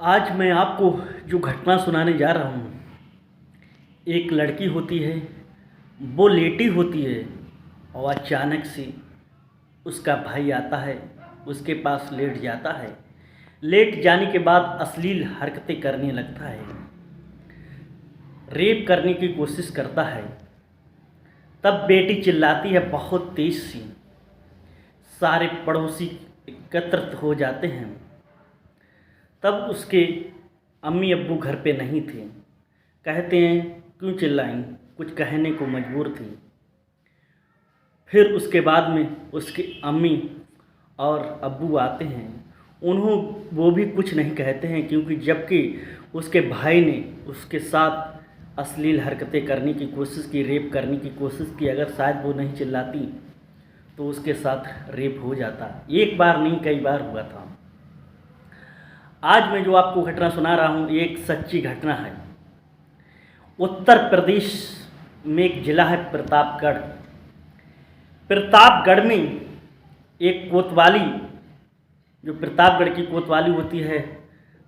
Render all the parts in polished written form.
आज मैं आपको जो घटना सुनाने जा रहा हूँ। एक लड़की होती है, वो लेटी होती है और अचानक से उसका भाई आता है, उसके पास लेट जाता है। लेट जाने के बाद अश्लील हरकतें करने लगता है, रेप करने की कोशिश करता है। तब बेटी चिल्लाती है बहुत तेज सी। सारे पड़ोसी एकत्रित हो जाते हैं। तब उसके अम्मी अब्बू घर पे नहीं थे। कहते हैं क्यों चिल्लाई, कुछ कहने को मजबूर थी। फिर उसके बाद में उसकी अम्मी और अब्बू आते हैं। वो भी कुछ नहीं कहते हैं, क्योंकि जबकि उसके भाई ने उसके साथ अश्लील हरकतें करने की कोशिश की, रेप करने की कोशिश की। अगर शायद वो नहीं चिल्लाती तो उसके साथ रेप हो जाता। एक बार नहीं, कई बार हुआ था। आज मैं जो आपको घटना सुना रहा हूँ, एक सच्ची घटना है। उत्तर प्रदेश में एक ज़िला है प्रतापगढ़। प्रतापगढ़ में एक कोतवाली, जो प्रतापगढ़ की कोतवाली होती है,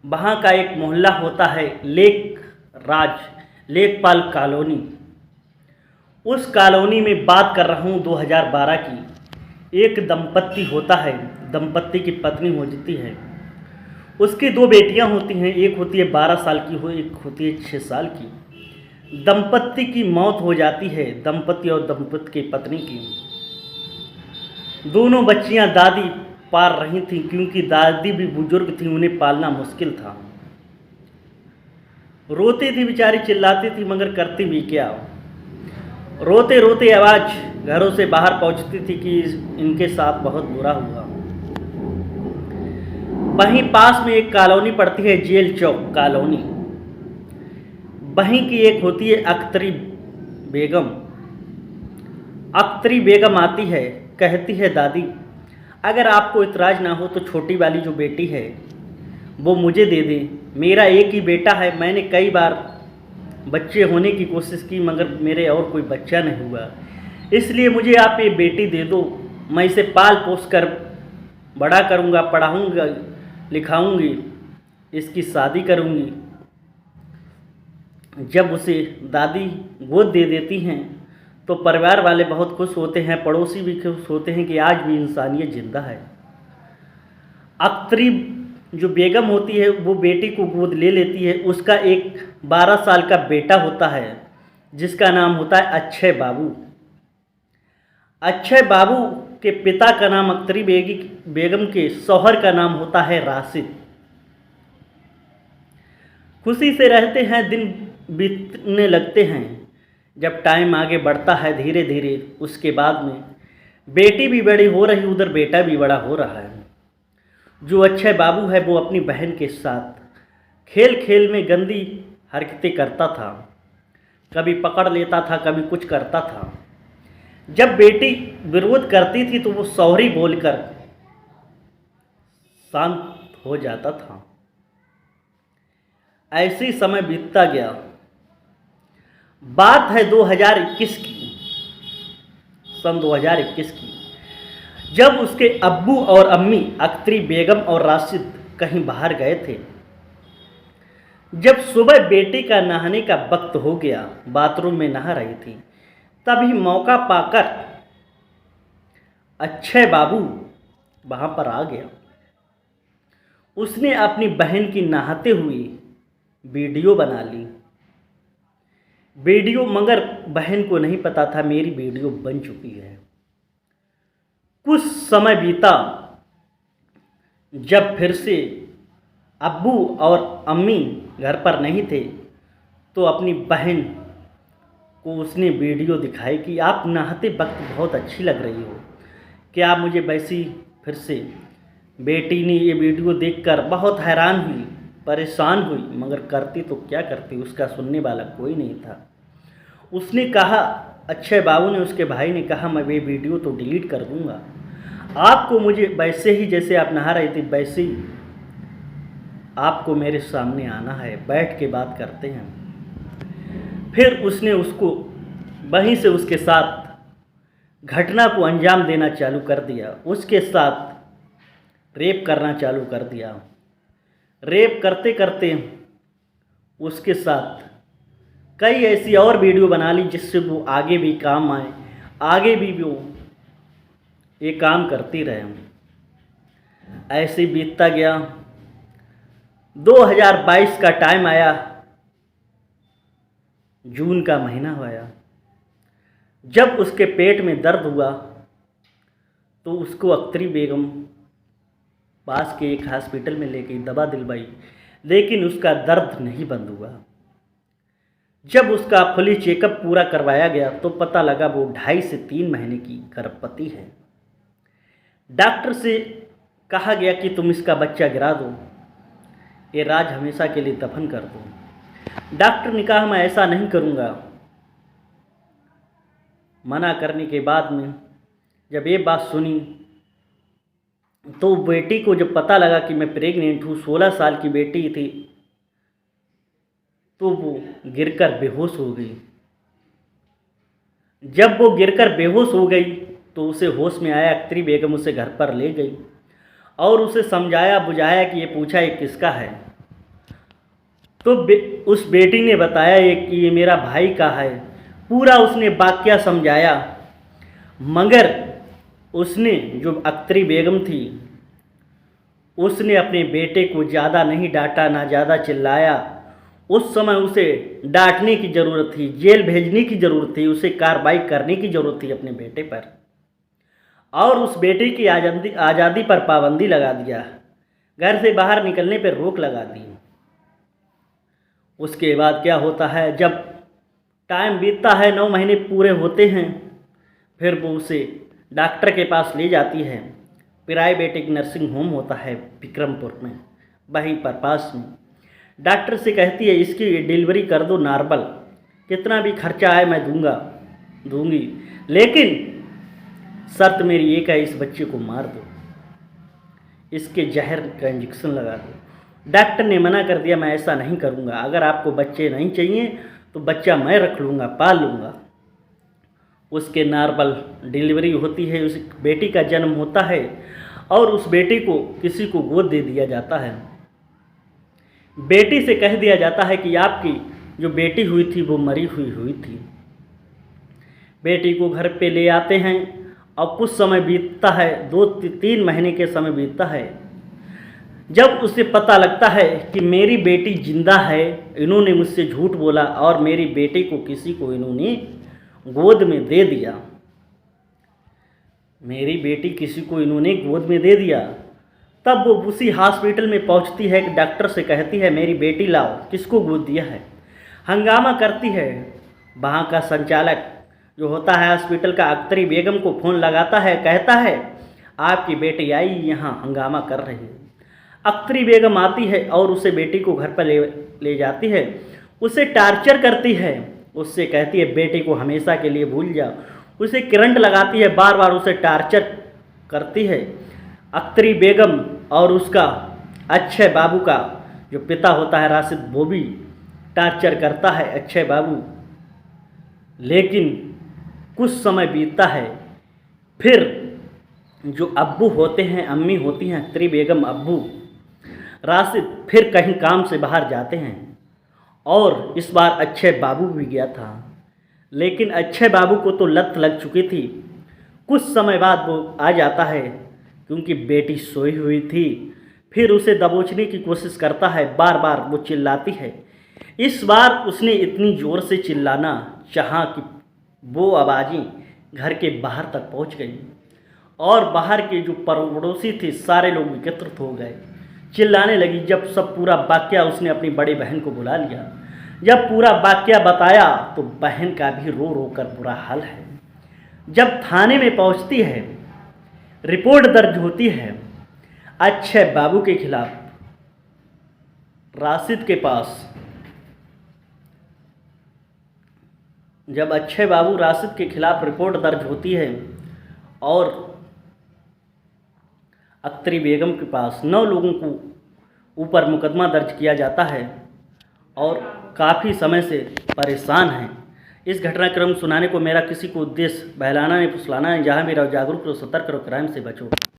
वहाँ का एक मोहल्ला होता है लेखपाल कॉलोनी। उस कॉलोनी में बात कर रहा हूँ 2012 की। एक दंपत्ति होता है, दंपत्ति की पत्नी होती है। उसकी दो बेटियां होती हैं, एक होती है 12 साल की, एक होती है 6 साल की। दंपत्ति की मौत हो जाती है, दंपत्ति और दंपत्ति की पत्नी की। दोनों बच्चियां दादी पाल रही थीं, क्योंकि दादी भी बुजुर्ग थी, उन्हें पालना मुश्किल था। रोती थी बेचारी, चिल्लाती थी, मगर करती भी क्या। रोते रोते आवाज़ घरों से बाहर पहुंचती थी कि इनके साथ बहुत बुरा हुआ। वहीं पास में एक कॉलोनी पड़ती है, जेल चौक कॉलोनी। वहीं की एक होती है अख्तरी बेगम। अख्तरी बेगम आती है, कहती है दादी अगर आपको इतराज़ ना हो तो छोटी वाली जो बेटी है वो मुझे दे दें। मेरा एक ही बेटा है, मैंने कई बार बच्चे होने की कोशिश की, मगर मेरे और कोई बच्चा नहीं हुआ। इसलिए मुझे आप ये बेटी दे दो, मैं इसे पाल पोस कर बड़ा करूँगा, पढ़ाऊँगा, लिखाऊंगी, इसकी शादी करूंगी। जब उसे दादी गोद दे देती हैं तो परिवार वाले बहुत खुश होते हैं, पड़ोसी भी खुश होते हैं कि आज भी इंसानियत जिंदा है। अख्तरी जो बेगम होती है वो बेटी को गोद ले लेती है। उसका एक 12 साल का बेटा होता है, जिसका नाम होता है अक्षय बाबू। अक्षय बाबू के पिता का नाम अख्तरी बेगम के शौहर का नाम होता है राशिद। खुशी से रहते हैं, दिन बीतने लगते हैं। जब टाइम आगे बढ़ता है धीरे धीरे, उसके बाद में बेटी भी बड़ी हो रही, उधर बेटा भी बड़ा हो रहा है। जो अक्षय बाबू है वो अपनी बहन के साथ खेल खेल में गंदी हरकतें करता था। कभी पकड़ लेता था, कभी कुछ करता था। जब बेटी विरोध करती थी तो वो सॉरी बोलकर शांत हो जाता था। ऐसे ही समय बीतता गया। बात है 2021 की, सन 2021 की, जब उसके अब्बू और अम्मी अख्तरी बेगम और राशिद कहीं बाहर गए थे। जब सुबह बेटी का नहाने का वक्त हो गया, बाथरूम में नहा रही थी, तभी मौका पाकर अक्षय बाबू वहाँ पर आ गया। उसने अपनी बहन की नहाते हुए वीडियो बना ली। वीडियो, मगर बहन को नहीं पता था मेरी वीडियो बन चुकी है। कुछ समय बीता, जब फिर से अब्बू और अम्मी घर पर नहीं थे तो अपनी बहन को उसने वीडियो दिखाई कि आप नहाते वक्त बहुत अच्छी लग रही हो, क्या आप मुझे वैसी फिर से। बेटी ने ये वीडियो देखकर बहुत हैरान हुई, परेशान हुई, मगर करती तो क्या करती, उसका सुनने वाला कोई नहीं था। उसने कहा, अक्षय बाबू ने, उसके भाई ने कहा मैं ये वीडियो तो डिलीट कर दूंगा, आपको मुझे वैसे ही जैसे आप नहा रहे थे वैसे ही आपको मेरे सामने आना है, बैठ के बात करते हैं। फिर उसने उसको वहीं से उसके साथ घटना को अंजाम देना चालू कर दिया, उसके साथ रेप करना चालू कर दिया। रेप करते करते उसके साथ कई ऐसी और वीडियो बना ली जिससे वो आगे भी काम आए, आगे भी वो ये काम करती रहे। ऐसे बीतता गया। 2022 का टाइम आया, जून का महीना आया। जब उसके पेट में दर्द हुआ तो उसको अख्तरी बेगम पास के एक हॉस्पिटल में ले गई, दवा दिलवाई, लेकिन उसका दर्द नहीं बंद हुआ। जब उसका फुली चेकअप पूरा करवाया गया तो पता लगा वो 2.5 से 3 महीने की गर्भवती है। डॉक्टर से कहा गया कि तुम इसका बच्चा गिरा दो, ये राज हमेशा के लिए दफन कर दो। डॉक्टर ने कहा मैं ऐसा नहीं करूँगा। मना करने के बाद में जब ये बात सुनी तो बेटी को जब पता लगा कि मैं प्रेग्नेंट हूँ, 16 साल की बेटी थी, तो वो गिरकर बेहोश हो गई। जब वो गिरकर बेहोश हो गई तो उसे होश में आया। अख्तरी बेगम उसे घर पर ले गई और उसे समझाया बुझाया कि ये पूछा ये किसका है। तो उस बेटी ने बताया कि ये मेरा भाई का है। पूरा उसने वाकया समझाया, मगर उसने जो अख्तरी बेगम थी उसने अपने बेटे को ज़्यादा नहीं डांटा, ना ज़्यादा चिल्लाया। उस समय उसे डांटने की ज़रूरत थी, जेल भेजने की ज़रूरत थी, उसे कार्रवाई करने की ज़रूरत थी अपने बेटे पर, और उस बेटे की आज़ादी पर पाबंदी लगा दिया, घर से बाहर निकलने पर रोक लगा दी। उसके बाद क्या होता है, जब टाइम बीतता है, 9 महीने पूरे होते हैं, फिर वो उसे डॉक्टर के पास ले जाती है। प्राइवेट एक नर्सिंग होम होता है विक्रमपुर में, वहीं पर पास में। डॉक्टर से कहती है इसकी डिलीवरी कर दो नॉर्मल, कितना भी खर्चा आए मैं दूंगी, लेकिन शर्त मेरी एक है, इस बच्चे को मार दो, इसके जहर का इंजेक्शन लगा दो। डॉक्टर ने मना कर दिया, मैं ऐसा नहीं करूँगा, अगर आपको बच्चे नहीं चाहिए तो बच्चा मैं रख लूँगा, पाल लूँगा। उसके नॉर्मल डिलीवरी होती है, उस बेटी का जन्म होता है और उस बेटी को किसी को गोद दे दिया जाता है। बेटी से कह दिया जाता है कि आपकी जो बेटी हुई थी वो मरी हुई थी। बेटी को घर पे ले आते हैं और कुछ समय बीतता है, 2-3 महीने के समय बीतता है। जब उसे पता लगता है कि मेरी बेटी जिंदा है, इन्होंने मुझसे झूठ बोला और मेरी बेटी को किसी को इन्होंने गोद में दे दिया, मेरी बेटी किसी को इन्होंने गोद में दे दिया, तब वो उसी हॉस्पिटल में पहुंचती है कि डॉक्टर से कहती है मेरी बेटी लाओ, किसको गोद दिया है। हंगामा करती है। वहाँ का संचालक जो होता है हॉस्पिटल का, अख्तरी बेगम को फ़ोन लगाता है, कहता है आपकी बेटी आई यहाँ हंगामा कर रही है। अख्तरी बेगम आती है और उसे बेटी को घर पर ले जाती है, उसे टार्चर करती है, उससे कहती है बेटी को हमेशा के लिए भूल जाओ, उसे करंट लगाती है, बार बार उसे टार्चर करती है। अख्तरी बेगम और उसका अक्षय बाबू का जो पिता होता है राशिद, वो भी टार्चर करता है अक्षय बाबू। लेकिन कुछ समय बीतता है, फिर जो अब्बू होते हैं, अम्मी होती हैं अख्तरी बेगम, अब्बू राशिद फिर कहीं काम से बाहर जाते हैं और इस बार अक्षय बाबू भी गया था, लेकिन अक्षय बाबू को तो लत लग चुकी थी। कुछ समय बाद वो आ जाता है क्योंकि बेटी सोई हुई थी, फिर उसे दबोचने की कोशिश करता है, बार बार वो चिल्लाती है। इस बार उसने इतनी ज़ोर से चिल्लाना चाहा कि वो आवाज़ें घर के बाहर तक पहुंच गई और बाहर के जो पड़ोसी थे सारे लोग एकत्रित हो गए, चिल्लाने लगी। जब सब पूरा वाकया उसने अपनी बड़ी बहन को बुला लिया, जब पूरा वाकया बताया तो बहन का भी रो रो कर बुरा हाल है। जब थाने में पहुंचती है, रिपोर्ट दर्ज होती है अक्षय बाबू के खिलाफ, राशिद के पास। जब अक्षय बाबू राशिद के खिलाफ रिपोर्ट दर्ज होती है और अख्तरी बेगम के पास 9 लोगों को ऊपर मुकदमा दर्ज किया जाता है और काफ़ी समय से परेशान हैं। इस घटनाक्रम सुनाने को मेरा किसी को उद्देश्य बहलाना नहीं फुसलाना है। जहाँ भी रहो जागरूक रहो, सतर्क रहो, क्राइम से बचो।